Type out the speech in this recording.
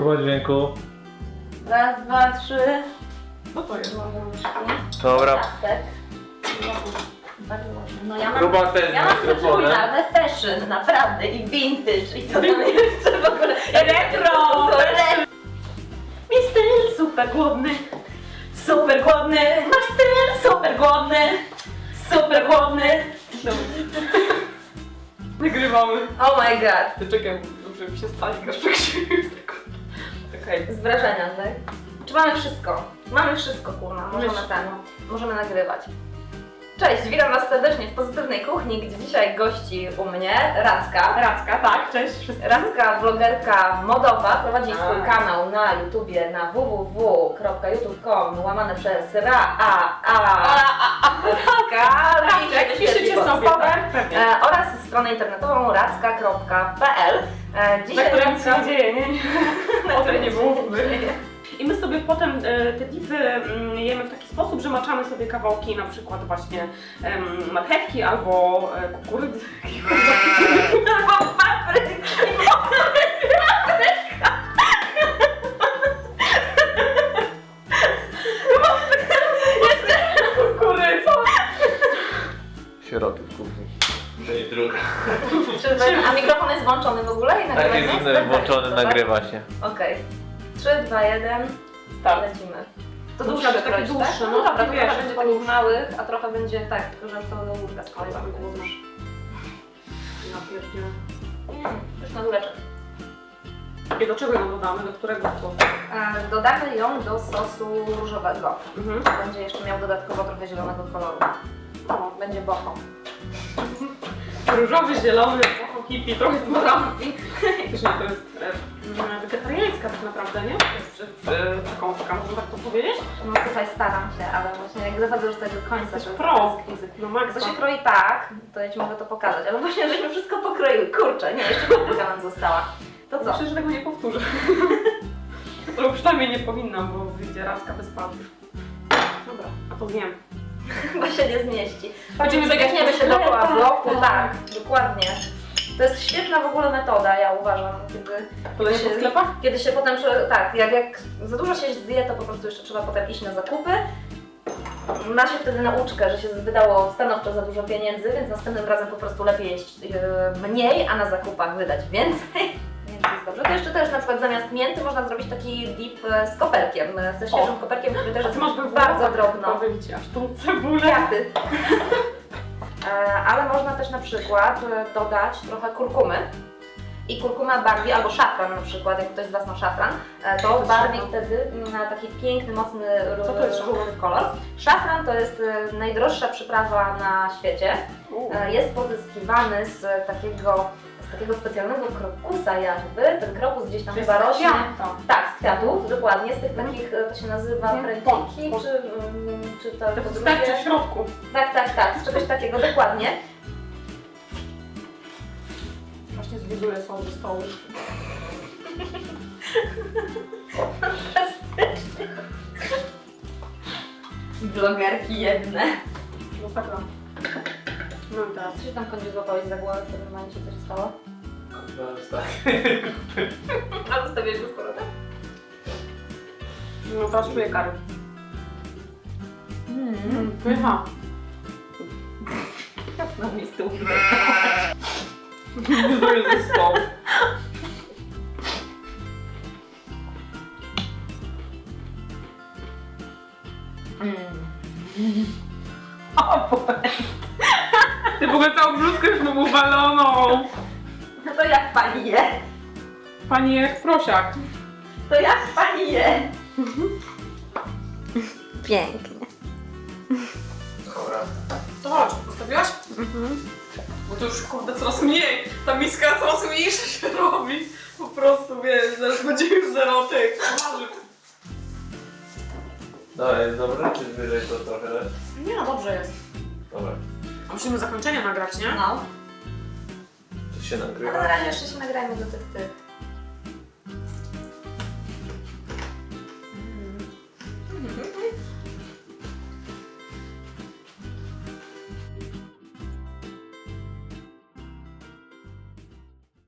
Próba dźwięku. Raz, dwa, trzy. Co to jest? Dobra. Ciastek. Bardzo ładne. No ja mam... Próba też Ja mam mikrofonem. kulinarne fashion, naprawdę, i vintage, i co tam jeszcze w ogóle. Retro! Mi styl super głodny, super głodny, masz styl super głodny, super głodny. Nagrywamy. Oh my god. Ty czekaj, dobrze mi się stanie, Kaszpek się Okej. Z wrażenia, tak? Czy mamy wszystko? Mamy wszystko, kurna, możemy Myślę. możemy nagrywać. Cześć, witam was serdecznie w Pozytywnej Kuchni, gdzie dzisiaj gości u mnie Racka. Racka, tak, cześć wszystkim. Racka, vlogerka modowa, prowadzi swój Tak. kanał na YouTubie na www.youtube.com/Racka. Piszecie sobie, tak? Pewnie. Oraz stronę internetową racka.pl. Na Dzisiaj której nic się Racka- nie dzieje, nie? O tym nie było. dzieje. I my sobie potem te dipy jemy w taki sposób, że maczamy sobie kawałki na przykład właśnie marchewki albo kukurydzy. Albo papryki. Kukurydza! Sieroty w kuchni. To jest druga. A mikrofon jest włączony w ogóle i Tak nagrywa jest się? inny włączony, Dobra. nagrywa się. Okej. 3, 2, 1. Start. Lecimy. To Musi dłuższe być takie kroisz, tak? dłuższe, No no, dobra, tak to wiesz, trochę będzie tak takich już. małych, a trochę będzie tak, tylko że to do łódka składam. Napierdzielę. Już na góreczek. I do czego ją dodamy? Do którego sosu? Dodamy ją do sosu różowego. Mhm. Będzie jeszcze miał dodatkowo trochę zielonego koloru. O, Będzie boho. różowy, zielony, boho hippie, trochę z morami. Też nie, to jest wegetariańska tak naprawdę, nie? To jest przekąska, można tak to powiedzieć? No słuchaj, staram się, ale właśnie jak zachodzę już do tego końca, Jesteś to pro. jest fizyk. No To maksa. się kroi tak, to ja Ci mogę to pokazać, ale właśnie żeśmy wszystko pokroiły. Kurczę, nie, jeszcze papryka nam została. To co? Myślę, że tego nie powtórzę. To przynajmniej nie powinnam, bo wyjdzie Racka bez papryk. Dobra, a to wiem. Chyba się nie zmieści. Będziemy Zagadniemy się dookoła sklepach, bloku, tak. tak, dokładnie. To jest świetna w ogóle metoda, ja uważam, Podanie po sklepach? kiedy się potem, tak, jak za dużo się zje, to po prostu jeszcze trzeba potem iść na zakupy. Ma się wtedy nauczkę, że się wydało stanowczo za dużo pieniędzy, więc następnym razem po prostu lepiej jeść mniej, a na zakupach wydać więcej. Więc jest dobrze. To jeszcze też na przykład zamiast mięty można zrobić taki dip z koperkiem, ze świeżym koperkiem, który też A jest ty masz bardzo drobno. Wyjdzie aż tą cebulę. Kwiaty. Ale można też na przykład dodać trochę kurkumy. I kurkuma barwi, albo szafran na przykład, jak ktoś z Was ma szafran, to jest barwi szafran? wtedy na taki piękny, mocny, Co to jest szafran? różowy kolor. Szafran to jest najdroższa przyprawa na świecie. Jest pozyskiwany z takiego specjalnego krokusa jakby. Ten krokus gdzieś tam chyba rośnie. Tak, z kwiatów, dokładnie, z tych takich, to się nazywa pręciki, czy to Te po wstępy drugie... w środku. Tak, z czegoś takiego, dokładnie. Właśnie zwizuję są ze stołu. Blogerki jedne. Masakra. No i teraz. Co się tam kądzie złapałeś za głowę w pewnym momencie, co się stało? A zostawiłeś go z powrotem? No teraz czuję karę. Pycha. Jasno mi z tyłu. Zwizuję ze stołu. O Boże. Ty w ogóle całą bluzkę już mam uwaloną. No to jak pani je? Pani jak prosiak. To jak pani je? Pięknie. Dobra. To chodź, postawiłaś? Bo to już kurde coraz mniej. Ta miska coraz mniejsza się robi. Po prostu wiesz, zaraz będzie już zero tych ważyw. Dobra, jest dobre, czy wyżej to trochę dać? Nie no, dobrze jest. Dobra. A musimy zakończenie nagrać, nie? No. To się Ale nagrywa. na razie jeszcze się nagrajmy do tych